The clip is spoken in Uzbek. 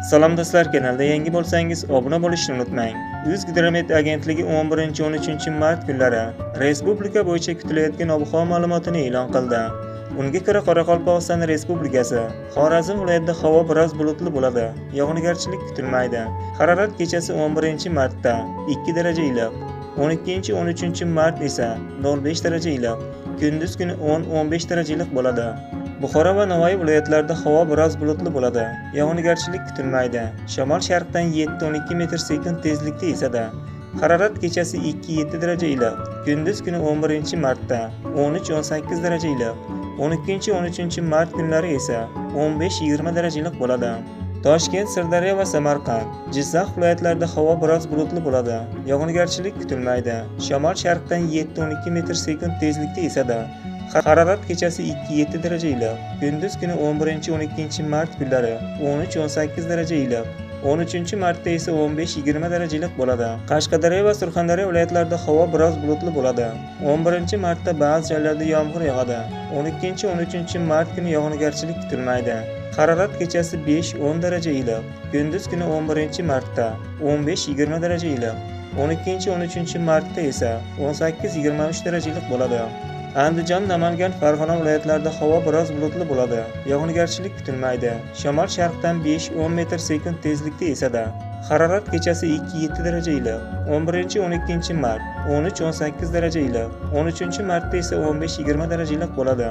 Salom do'stlar, kanalda yangi bo'lsangiz obuna bo'lishni unutmang. O'zgidromet agentligi 11-13 mart kunlari respublika bo'yicha kutilayotgan ob-havo ma'lumotini e'lon qildi. Unga ko'ra Qoraqalpog'iston Respublikasi, Xorazm viloyatida havo biroz bulutli bo'ladi. Yog'ingarchilik kutilmaydi. Harorat kechasi 11-martda 2 daraja iliq, 12-13 mart esa 0.5 daraja iliq, kunduz kuni 10-15 daraja iliq bo'ladi. Buxoro va Navoiy viloyatlarida havo biroz bulutli bo'ladi. Yog'ingarchilik kutilmaydi. Shamol sharqdan 7-12 metr/sekund tezlikda esadi. Harorat kechasi 2-7 daraja iliq, kunduz kuni 11-martda 13-18 daraja iliq, 12-13 mart kunlari esa 15-20 daraja iliq bo'ladi. Toshkent, Sirdaryo va Samarqand, Jizzax viloyatlarida havo biroz bulutli bo'ladi. Yog'ingarchilik kutilmaydi. Shamol sharqdan 7-12 metr/sekund tezlikda esadi. Harorat kechasi 2-7 daraja iliq, kunduz kuni 11-12 mart kunlari 13-18 daraja iliq, 13-martda esa 15-20 daraja iliq bo'ladi. Qashqadaryo va Surxondaryo viloyatlarida havo biroz bulutli bo'ladi. 11-martda ba'zi joylarda yomg'ir yog'adi. 12-13 mart kuni yog'ingarchilik kutilmaydi. Harorat kechasi 5-10 daraja iliq, kunduz kuni 11-martda 15-20 daraja iliq, 12-13 martda esa 18-23 daraja iliq bo'ladi. Andijon, Namangan, Farg'ona viloyatlarida havo biroz bulutli bo'ladi. Yog'ingarchilik kutilmaydi. Shamol sharqdan 5-10 metr/sekund tezlikda esadi. Harorat kechasi 2-7 daraja iliq, 11-12 mart 13-18 daraja iliq, 13-martda esa 15-20 daraja iliq bo'ladi.